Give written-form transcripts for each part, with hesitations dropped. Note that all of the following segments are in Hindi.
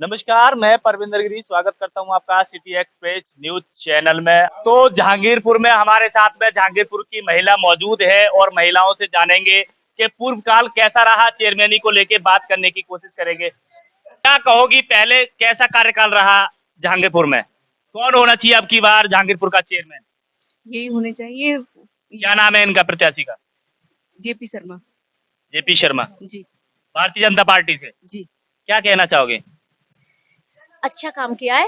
नमस्कार, मैं परविंदर गिरी स्वागत करता हूं आपका सिटी एक्सप्रेस न्यूज चैनल में। तो जहांगीरपुर में हमारे साथ में जहांगीरपुर की महिला मौजूद है और महिलाओं से जानेंगे कि पूर्व काल कैसा रहा। चेयरमैनी को लेके बात करने की कोशिश करेंगे। क्या कहोगी, पहले कैसा कार्यकाल रहा जहांगीरपुर में? कौन होना चाहिए अब की बार जहांगीरपुर का चेयरमैन? यही होने चाहिए। क्या नाम है इनका प्रत्याशी का? जेपी शर्मा जेपी शर्मा, जी। भारतीय जनता पार्टी से। जी, क्या कहना चाहोगे? अच्छा काम किया है,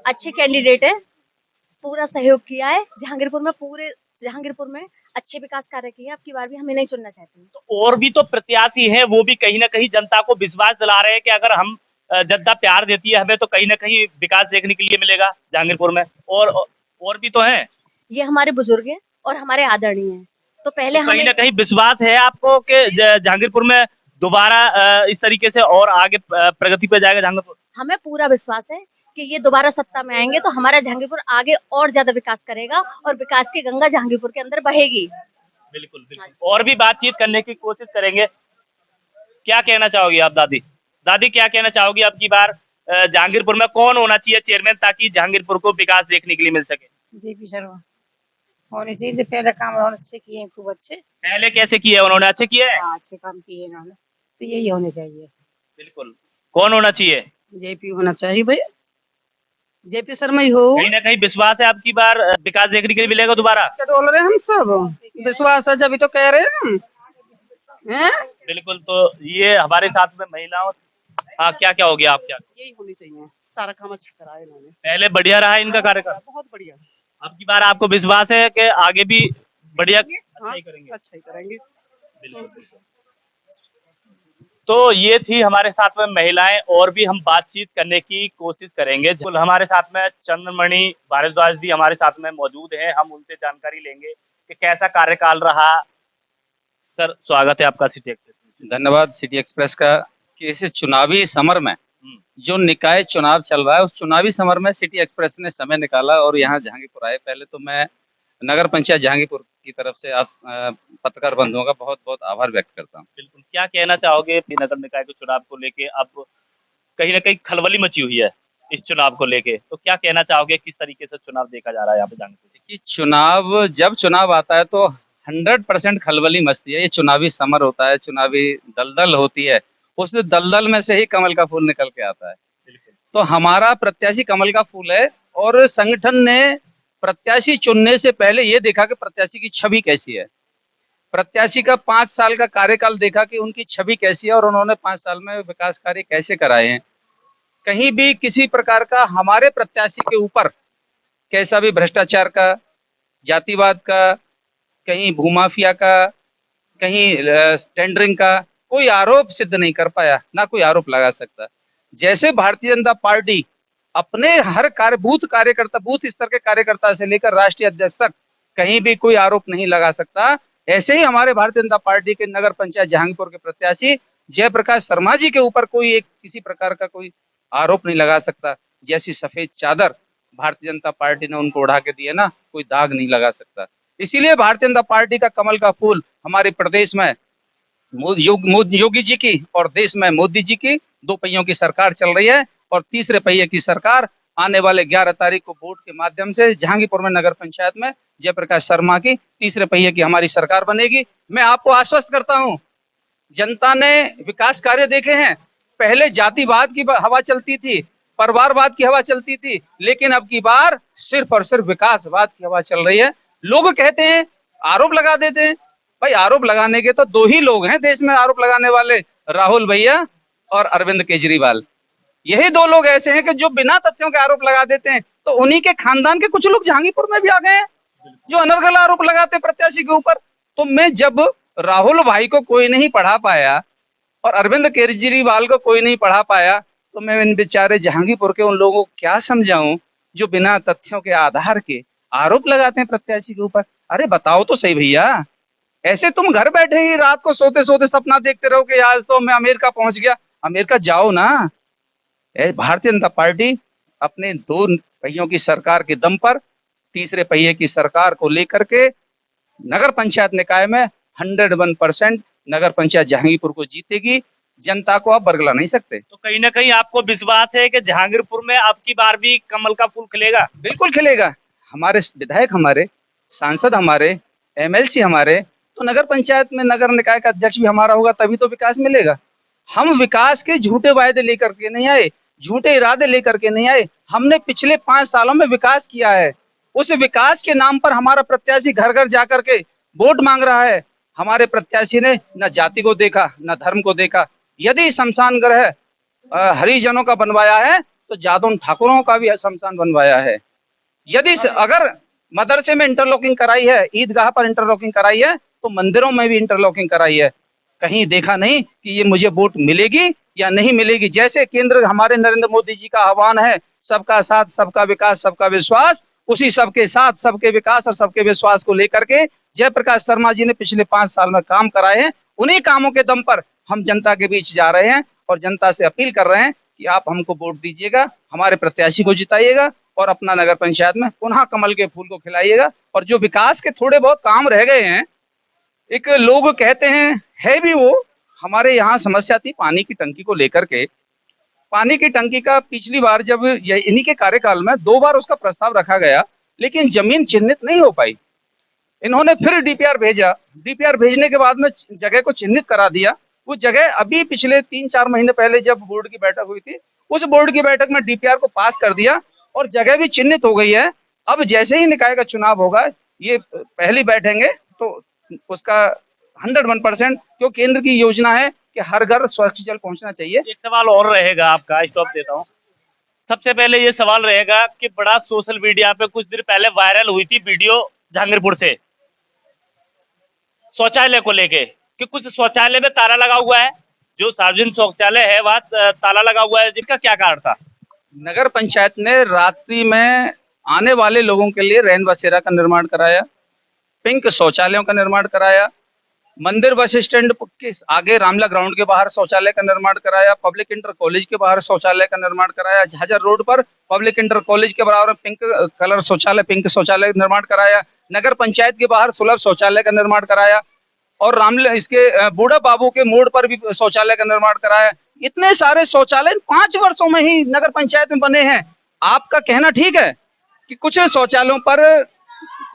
अच्छे कैंडिडेट है, पूरा सहयोग किया है जहांगीरपुर में अच्छे विकास कार्य किए। अब की बार भी हम इन्हें चुनना चाहते हैं। तो और भी तो प्रत्याशी हैं, वो भी कहीं ना कहीं जनता को विश्वास दिला रहे हैं कि अगर हम जनता प्यार देती है हमें तो कहीं ना कहीं विकास देखने के लिए मिलेगा जहांगीरपुर में। और भी तो हैं। ये हमारे बुजुर्ग हैं और हमारे आदरणीय हैं। तो पहले तो कहीं हमें ना कहीं विश्वास है आपको कि जहांगीरपुर में दोबारा इस तरीके से और आगे प्रगति पे जाएगा जहांगीरपुर? हमें पूरा विश्वास है कि ये दोबारा सत्ता में आएंगे तो हमारा जहांगीरपुर आगे और ज्यादा विकास करेगा और विकास की गंगा जहांगीरपुर के अंदर बहेगी। बिल्कुल बिल्कुल। और भी बातचीत करने की कोशिश करेंगे। क्या कहना चाहोगी आप दादी? दादी क्या कहना चाहोगी अब की बार जहांगीरपुर में कौन होना चाहिए चेयरमैन, ताकि जहांगीरपुर को विकास देखने के लिए मिल सके? जेपी शर्मा होने चाहिए। जो पहले काम उन्होंने अच्छे किए हैं, खूब अच्छे। पहले कैसे किए उन्होंने? अच्छे किए हैं। हाँ, अच्छे काम किए इन्होंने, तो यही होने चाहिए। बिल्कुल। कौन होना चाहिए? जेपी होना चाहिए भैया, जेपी शर्मा ही हो। कहीं ना कहीं विश्वास है अब की बार विकास देखने के लिए मिलेगा दोबारा? क्या बोल रहे हैं हम सब? विश्वास है जब तो कह रहे हैं हम हैं? बिल्कुल। तो ये हमारे साथ में महिलाओं। हाँ, क्या क्या हो गया आप? क्या यही होनी चाहिए, सारा काम अच्छा कराया इन्होंने। पहले बढ़िया रहा इनका कार्यकाल? बहुत बढ़िया। अब की बार आपको विश्वास है कि आगे भी बढ़िया अच्छा हाँ, ही करेंगे? अच्छा ही करेंगे। बिल्कुल बिल्कुल। तो ये थी हमारे साथ में महिलाएं, और भी हम बातचीत करने की कोशिश करेंगे। बिल्कुल, हमारे साथ में चंद्रमणि भारद्वाज भी हमारे साथ में मौजूद हैं। हम उनसे जानकारी लेंगे कि कैसा कार्यकाल रहा। सर, स्वागत है आपका सिटी एक्सप्रेस में। धन्यवाद सिटी एक्सप्रेस का कि इस चुनावी समर में जो निकाय चुनाव चल रहा है उस चुनावी समर में सिटी एक्सप्रेस ने समय निकाला और यहाँ जहांगीरपुर आए। पहले तो मैं नगर पंचायत जहांगीरपुर की तरफ से आप पत्रकार बंधुओं का बहुत बहुत आभार व्यक्त करता हूँ। बिल्कुल। क्या कहना चाहोगे नगर निकाय के चुनाव को लेके? अब कहीं ना कहीं खलबली मची हुई है इस चुनाव को लेके, तो क्या कहना चाहोगे, किस तरीके से चुनाव देखा जा रहा है यहाँ पे जहांगीरपुर? देखिए, जब चुनाव आता है तो 100% खलबली मचती है। ये चुनावी समर होता है, चुनावी दलदल होती है, उस दलदल में से ही कमल का फूल निकल के आता है। तो हमारा प्रत्याशी कमल का फूल है और संगठन ने प्रत्याशी चुनने से पहले ये देखा कि प्रत्याशी की छवि कैसी है, प्रत्याशी का 5 साल का कार्यकाल देखा कि उनकी छवि कैसी है और उन्होंने 5 साल में विकास कार्य कैसे कराए हैं। कहीं भी किसी प्रकार का हमारे प्रत्याशी के ऊपर कैसा भी भ्रष्टाचार का, जातिवाद का, कहीं भूमाफिया का, कहीं टेंडरिंग का कोई आरोप सिद्ध नहीं कर पाया, ना कोई आरोप लगा सकता। जैसे भारतीय जनता पार्टी अपने हर बूथ स्तर के कार्यकर्ता से लेकर राष्ट्रीय अध्यक्ष तक कहीं भी कोई आरोप नहीं लगा सकता, ऐसे ही हमारे भारतीय जनता पार्टी के नगर पंचायत जहांगीरपुर के प्रत्याशी जयप्रकाश शर्मा जी के ऊपर किसी प्रकार का कोई आरोप नहीं लगा सकता। जैसी सफेद चादर भारतीय जनता पार्टी ने उनको उड़ा के दी है ना, कोई दाग नहीं लगा सकता। इसीलिए भारतीय जनता पार्टी का कमल का फूल हमारे प्रदेश में योगी जी की और देश में मोदी जी की 2 पहियों की सरकार चल रही है और तीसरे पहिए की सरकार आने वाले 11 तारीख को वोट के माध्यम से जहांगीरपुर में नगर पंचायत में जयप्रकाश शर्मा की तीसरे पहिए की हमारी सरकार बनेगी। मैं आपको आश्वस्त करता हूं, जनता ने विकास कार्य देखे हैं। पहले जातिवाद की हवा चलती थी, परिवारवाद की हवा चलती थी, लेकिन अब की बार सिर्फ और सिर्फ विकासवाद की हवा चल रही है। लोग कहते हैं, आरोप लगा देते हैं। भाई, आरोप लगाने के तो 2 ही लोग हैं देश में आरोप लगाने वाले, राहुल भैया और अरविंद केजरीवाल। यही 2 लोग ऐसे हैं कि जो बिना तथ्यों के आरोप लगा देते हैं। तो उन्हीं के खानदान के कुछ लोग जहांगीरपुर में भी आ गए हैं जो अनर्गल आरोप लगाते हैं प्रत्याशी के ऊपर। तो मैं जब राहुल भाई को कोई नहीं पढ़ा पाया और अरविंद केजरीवाल को कोई नहीं पढ़ा पाया, तो मैं इन बेचारे जहांगीरपुर के उन लोगों को क्या समझाऊं जो बिना तथ्यों के आधार के आरोप लगाते हैं प्रत्याशी के ऊपर। अरे बताओ तो सही भैया, ऐसे तुम घर बैठे ही रात को सोते सोते सपना देखते रहो कि आज तो मैं अमेरिका पहुंच गया। अमेरिका जाओ ना। भारतीय जनता पार्टी अपने 2 पहियों की सरकार के दम पर तीसरे पहिए की सरकार को लेकर के नगर पंचायत निकाय में 101% नगर पंचायत जहांगीरपुर को जीतेगी। जनता को आप बरगला नहीं सकते। तो कहीं ना कहीं आपको विश्वास है कि जहांगीरपुर में अब की बार भी कमल का फूल खिलेगा? बिल्कुल खिलेगा। हमारे विधायक, हमारे सांसद, हमारे एमएलसी, हमारे तो नगर पंचायत में नगर निकाय का अध्यक्ष भी हमारा होगा, तभी तो विकास मिलेगा। हम विकास के झूठे वायदे लेकर के नहीं आए, झूठे इरादे लेकर के नहीं आए। हमने पिछले 5 सालों में विकास किया है। उस विकास के नाम पर हमारा प्रत्याशी घर घर जाकर के वोट मांग रहा है। हमारे प्रत्याशी ने न जाति को देखा, न धर्म को देखा। यदि शमशान गृह हरिजनों का बनवाया है तो जादौन ठाकुरों का भी शमशान बनवाया है। यदि अगर मदरसे में इंटरलॉकिंग कराई है, ईदगाह पर इंटरलॉकिंग कराई है, तो मंदिरों में भी इंटरलॉकिंग कराई है। कहीं देखा नहीं कि ये मुझे वोट मिलेगी या नहीं मिलेगी। जैसे केंद्र हमारे नरेंद्र मोदी जी का आह्वान है, सबका साथ, सबका विकास, सबका विश्वास, उसी सबके साथ, सबके विकास और सबके विश्वास को लेकर के जयप्रकाश शर्मा जी ने पिछले 5 साल में काम कराए हैं। उन्हीं कामों के दम पर हम जनता के बीच जा रहे हैं और जनता से अपील कर रहे हैं कि आप हमको वोट दीजिएगा, हमारे प्रत्याशी को जिताइएगा और अपना नगर पंचायत में पुनः कमल के फूल को खिलाइएगा। और जो विकास के थोड़े बहुत काम रह गए हैं, एक लोग कहते हैं, है भी वो, हमारे यहाँ समस्या थी पानी की टंकी को लेकर के। पानी की टंकी का पिछली बार जब इन्हीं के कार्यकाल में 2 बार उसका प्रस्ताव रखा गया, लेकिन जमीन चिन्हित नहीं हो पाई। इन्होंने फिर डीपीआर भेजा। डीपीआर भेजने के बाद में जगह को चिन्हित करा दिया। वो जगह अभी पिछले 3-4 महीने पहले जब बोर्ड की बैठक हुई थी, उस बोर्ड की बैठक में डीपीआर को पास कर दिया और जगह भी चिन्हित हो गई है। अब जैसे ही निकाय का चुनाव होगा, ये पहली बैठेंगे तो उसका 101% जो केंद्र की योजना है कि हर घर स्वच्छ जल पहुंचना चाहिए। एक सवाल और रहेगा आपका, स्टॉप देता हूँ। सबसे पहले ये सवाल रहेगा कि बड़ा सोशल मीडिया पे कुछ दिन पहले वायरल हुई थी वीडियो जहांगीरपुर से शौचालय को लेके कि कुछ शौचालय में ताला लगा हुआ है, जो सार्वजनिक शौचालय है वहाँ ताला लगा हुआ है, जिसका क्या कारण था? नगर पंचायत ने रात्रि में आने वाले लोगों के लिए रैन बसेरा का निर्माण कराया, पिंक शौचालयों का निर्माण कराया, मंदिर बस स्टैंड के आगे रामला ग्राउंड के बाहर शौचालय का निर्माण कराया, पब्लिक इंटर कॉलेज के बाहर शौचालय का निर्माण कराया, झाझर रोड पर पब्लिक इंटर कॉलेज के बराबर पिंक कलर शौचालय, पिंक शौचालय निर्माण कराया, नगर पंचायत के बाहर सुलभ शौचालय का निर्माण कराया और रामला इसके बूढ़ा बाबू के मोड़ पर भी शौचालय का निर्माण कराया। इतने सारे शौचालय 5 वर्षों में ही नगर पंचायत में बने हैं। आपका कहना ठीक है कि कुछ शौचालयों पर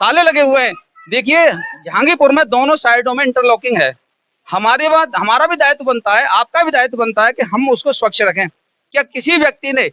ताले लगे हुए हैं। देखिए, जहांगीरपुर में दोनों साइडों में इंटरलॉकिंग है। हमारा भी दायित्व बनता है, आपका भी दायित्व बनता है कि हम उसको स्वच्छ रखें। क्या किसी व्यक्ति ने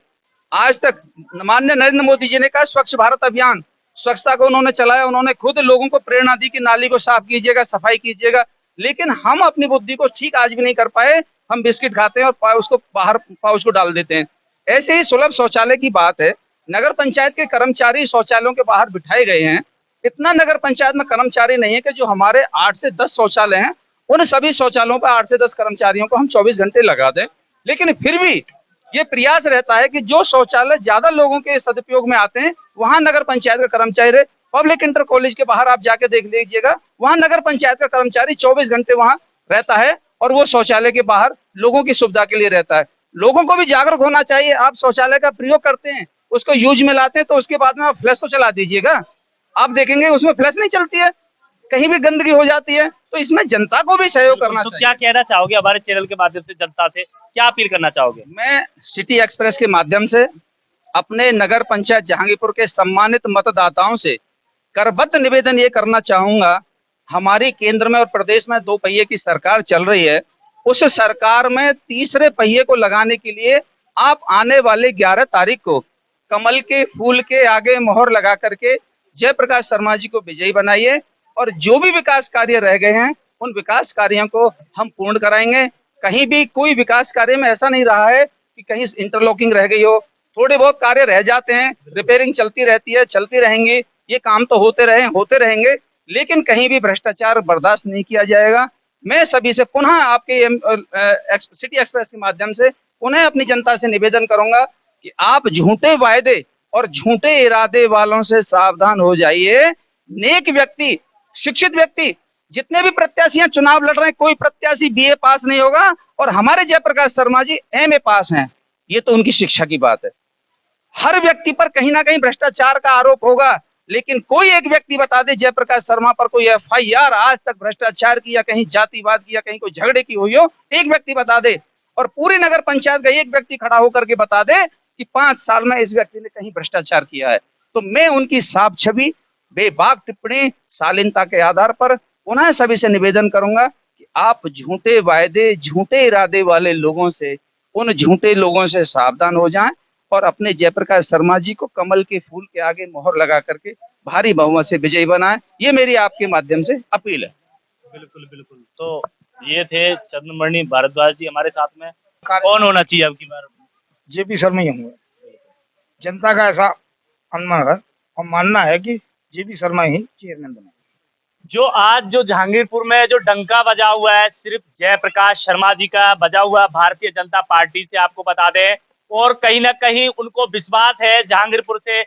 आज तक, माननीय नरेंद्र मोदी जी ने कहा स्वच्छ भारत अभियान, स्वच्छता को उन्होंने चलाया, उन्होंने खुद लोगों को प्रेरणा दी कि नाली को साफ कीजिएगा, सफाई कीजिएगा, लेकिन हम अपनी बुद्धि को ठीक आज भी नहीं कर पाए। हम बिस्किट खाते हैं और उसको बाहर पाउच को डाल देते हैं। ऐसे ही सुलभ शौचालय की बात है, नगर पंचायत के कर्मचारी शौचालयों के बाहर बिठाए गए हैं। इतना नगर पंचायत में कर्मचारी नहीं है कि जो हमारे 8 से 10 शौचालय हैं, उन सभी शौचालयों पर 8 से 10 कर्मचारियों को हम 24 घंटे लगा दें। लेकिन फिर भी ये प्रयास रहता है कि जो शौचालय ज्यादा लोगों के सदुपयोग में आते हैं, वहां नगर पंचायत का कर्मचारी रहे। पब्लिक इंटर कॉलेज के बाहर आप जाके देख लीजिएगा, वहां नगर पंचायत का कर्मचारी 24 घंटे वहां रहता है और वो शौचालय के बाहर लोगों की सुविधा के लिए रहता है। लोगों को भी जागरूक होना चाहिए। आप शौचालय का प्रयोग करते हैं, उसको यूज में लाते हैं, तो उसके बाद में आप फ्लश तो चला दीजिएगा। आप देखेंगे उसमें फ्लश नहीं चलती है, कहीं भी गंदगी हो जाती है। तो इसमें जनता को भी सहयोग करना चाहिए। क्या कहना चाहोगे हमारे चैनल के माध्यम से जनता से, क्या अपील करना चाहोगे? मैं सिटी एक्सप्रेस के माध्यम से अपने नगर पंचायत जहांगीरपुर के सम्मानित मतदाताओं से करबद्ध निवेदन ये करना चाहूंगा, हमारी केंद्र में और प्रदेश में 2 पहिए की सरकार चल रही है। उस सरकार में तीसरे पहिए को लगाने के लिए आप आने वाले 11 तारीख को कमल के फूल के आगे मोहर लगा करके जयप्रकाश शर्मा जी को विजयी बनाइए और जो भी विकास कार्य रह गए हैं उन विकास कार्यों को हम पूर्ण कराएंगे। कहीं भी कोई विकास कार्य में ऐसा नहीं रहा है कि कहीं इंटरलॉकिंग रह गई हो। थोड़े बहुत कार्य रह जाते हैं, रिपेयरिंग चलती रहती है, चलती रहेंगी, ये काम तो होते रहेंगे, लेकिन कहीं भी भ्रष्टाचार बर्दाश्त नहीं किया जाएगा। मैं सभी से पुनः आपके सिटी एक्सप्रेस के माध्यम से पुनः अपनी जनता से निवेदन करूंगा कि आप झूठे वायदे और झूठे इरादे वालों से सावधान हो जाइए। नेक व्यक्ति, शिक्षित व्यक्ति, जितने भी प्रत्याशी चुनाव लड़ रहे हैं, कोई प्रत्याशी बीए पास नहीं होगा और हमारे जयप्रकाश शर्मा जी एमए पास हैं। ये तो उनकी शिक्षा की बात है। हर व्यक्ति पर कहीं ना कहीं भ्रष्टाचार का आरोप होगा, लेकिन कोई एक व्यक्ति बता दे जयप्रकाश शर्मा पर कोई एफआईआर आज तक भ्रष्टाचार की या कहीं जातिवाद की या कहीं कोई झगड़े की हुई हो, एक व्यक्ति बता दे। और पूरी नगर पंचायत का एक व्यक्ति खड़ा होकर के बता दे कि 5 साल में इस व्यक्ति ने कहीं भ्रष्टाचार किया है, तो मैं उनकी साफ छवि, बेबाक टिप्पणी, शालीनता के आधार पर पुनः सभी से निवेदन करूंगा कि आप झूठे वायदे, झूठे इरादे वाले लोगों से, उन झूठे लोगों से सावधान हो जाएं और अपने जयप्रकाश शर्मा जी को कमल के फूल के आगे मोहर लगा करके भारी बहुमत से विजयी बनाएं। ये मेरी आपके माध्यम से अपील है। बिल्कुल बिल्कुल। तो ये थे चंद्रमणि भारद्वाज जी हमारे साथ में। कौन होना चाहिए अब की बार? जेपी शर्मा ही होंगे। जनता का ऐसा अनुमान है और मानना है कि जेपी शर्मा ही चेयरमैन बने। जो आज जो जहांगीरपुर में जो डंका बजा हुआ है सिर्फ जयप्रकाश शर्मा जी का बजा हुआ भारतीय जनता पार्टी से, आपको बता दें, और कहीं ना कहीं उनको विश्वास है जहांगीरपुर से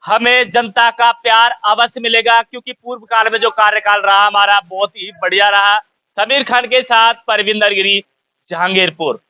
हमें जनता का प्यार अवश्य मिलेगा, क्योंकि पूर्व काल में जो कार्यकाल रहा हमारा बहुत ही बढ़िया रहा। समीर खान के साथ परविंदर गिरी, जहांगीरपुर।